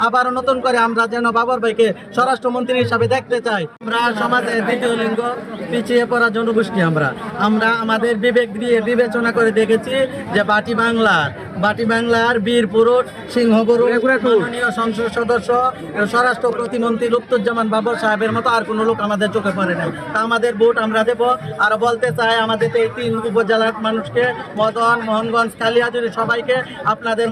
আবারও নতুন করে আমরা যেন বাবর ভাইকে স্বরাষ্ট্রমন্ত্রী হিসাবে দেখতে চাই। আমরা সমাজের দ্বিতীয় লিঙ্গ পিছিয়ে পড়া জনগোষ্ঠী। আমরা আমাদের বিবেক দিয়ে বিবেচনা করে দেখেছি যে বাটি বাংলার বীর পুরুষ সিংহপুরুষ মাননীয় সংসদ সদস্য স্বরাষ্ট্র প্রতিমন্ত্রী লুৎফুজ্জামান বাবর সাহেবের মতো আর কোনো লোক আমাদের চোখে পড়ে না। তা আমাদের ভোট আমরা দেব। আর বলতে চাই আমাদের এই 3 উপজেলার মানুষকে, মদন, মোহনগঞ্জ, কালিয়াজুড়ি সবাইকে আপনাদের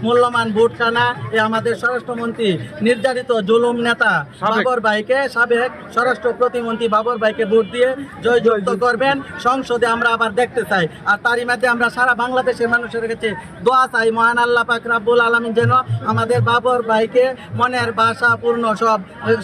মূল্যবান ভোট টানা আমাদের স্বরাষ্ট্রমন্ত্রী নির্যাতিত জুলুম নেতা বাবর ভাইকে, সাবেক স্বরাষ্ট্র প্রতিমন্ত্রী বাবর ভাইকে ভোট দিয়ে জয়যুক্ত করবেন। সংসদে আমরা আবার দেখতে চাই। আর তারই মধ্যে আমরা সারা বাংলাদেশের মানুষের কাছে দোয়া চাই, মহান আল্লাহ পাক রব্বুল আলামিন যেন আমাদের বাবর ভাইকে মনের ভাষা পূর্ণ সব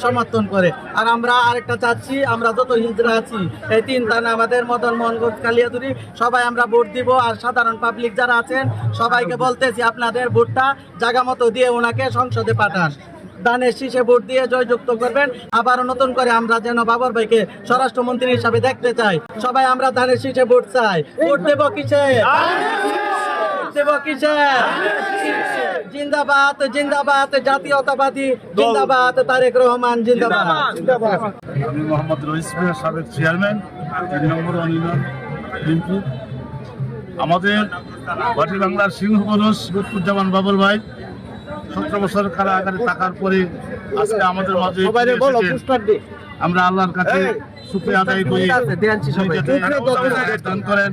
সমর্থন করে। আর আমরা আরেকটা চাচ্ছি, আমরা যত হিজড়া আছি এই 3 থানা আমাদের মদন, মোহনগঞ্জ, কালিয়াদুরি সবাই আমরা ভোট দিব। আর সাধারণ পাবলিক যারা আছেন সবাইকে বলতেছি আপনাদের ভোটটা জায়গা মতো দিয়ে ওনাকে সংসদে পাঠান। দানের শীষে ভোট দিয়ে জয়যুক্ত করবেন। আবারও নতুন করে আমরা যেন বাবর ভাইকে স্বরাষ্ট্রমন্ত্রী হিসাবে দেখতে চাই। সবাই আমরা দানের শীষে ভোট চাই। ভোট দেব কিসে? জিন্দাবাদ জিন্দাবাদ জাতীয়তাবাদী জিন্দাবাদ, তারেক রহমান জিন্দাবাদ। আমি মোহাম্মদ রইস ভাইয়ের সাবেক চেয়ারম্যান 3 নম্বর ইউনিয়ন বিএনপি। আমাদের বাটি বাংলার সিংহপুরুষ লুৎফুজ্জামান বাবর ভাই 17 বছর কারাগারে থাকার পরে আজকে আমাদের মাঝে আমরা আল্লাহর কাছে শুকরিয়া আদায় করি দান করেন।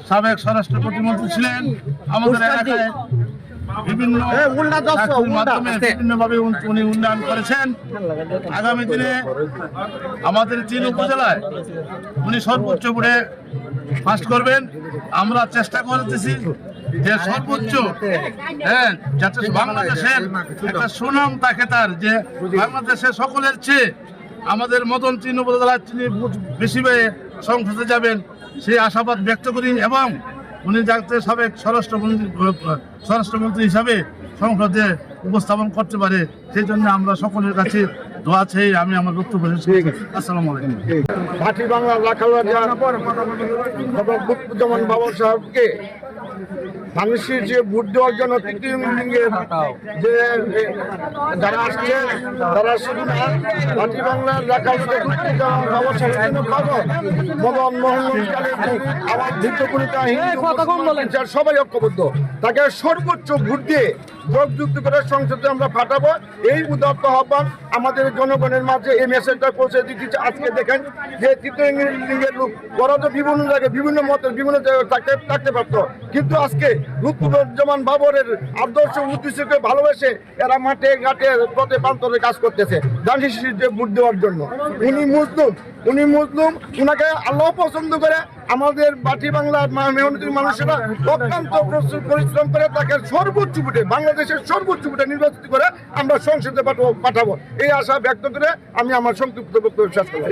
সাবেক স্বরাষ্ট্র প্রতিমন্ত্রী ছিলেন, আমাদের এলাকায় বিভিন্নভাবে উনি উন্নয়ন করেছেন। আগামী দিনে আমাদের 3 উপজেলায় উনি সর্বোচ্চ ভোটে ফার্স্ট করবেন। আমরা চেষ্টা করতেছি যে সর্বোচ্চ যাতে বাংলাদেশের একটা সুনাম থাকে, তার যে বাংলাদেশের সকলের চেয়ে আমাদের মদন 3 উপজেলায় তিনি বেশি পেয়ে সংসদে যাবেন সেই আশাবাদ ব্যক্ত করি। এবং উনি যাতে সাবেক স্বরাষ্ট্রমন্ত্রী হিসাবে সংসদে উপস্থাপন করতে পারে সেই জন্য আমরা সকলের কাছে দোয়া চাই। আমি আমার বক্তব্য শেষ করছি। আসসালামু আলাইকুম। বাটি বাংলার লুৎফুজ্জামান বাবর সাহেবকে মানুষের যে ভোট দেওয়ার জন্য তৃতীয় লিঙ্গের যে যারা আসছে তারা শুধু না বাটি বাংলার লুৎফুজ্জামান বাবর সাহেবের জন্য পাগল, মদন, মোহনগঞ্জ, আবার ধৃতপরিতা হিন্দু সবাই ঐক্যবদ্ধ। তাকে সর্বোচ্চ ভোট দিয়ে যোগযুক্ত করে সংসদে আমরা পাঠাবো। এই উদাত্ত আহ্বান আমাদের জনগণের মাঝে এই মেসেজটা পৌঁছে দিচ্ছে। আজকে দেখেন যে তৃতীয় লিঙ্গের লোক ওরা তো বিভিন্ন জায়গায় বিভিন্ন মতের বিভিন্ন জায়গায় থাকতে পারতো, কিন্তু আজকে লুৎফুজ্জামান বাবরের আদর্শ উদ্দেশ্যকে ভালোবেসে এরা মাঠে ঘাটে পথে প্রান্তরে কাজ করতেছে দানের শীষে ভোট দেওয়ার জন্য। উনি মুসলিম, উনাকে আল্লাহ পছন্দ করে। আমাদের বাটি বাংলার মেহনতি মানুষেরা অত্যন্ত পরিশ্রম করে তাকে সর্বোচ্চ ভোটে, বাংলাদেশের সর্বোচ্চ ভোটে নির্বাচিত করে আমরা সংসদে পাঠাবো এই আশা ব্যক্ত করে আমি আমার সংক্ষিপ্ত বক্তব্য শেষ করলাম।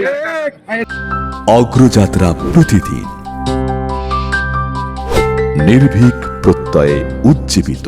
অগ্রযাত্রা প্রতিদিন নির্ভীক প্রত্যয়ে উজ্জীবিত।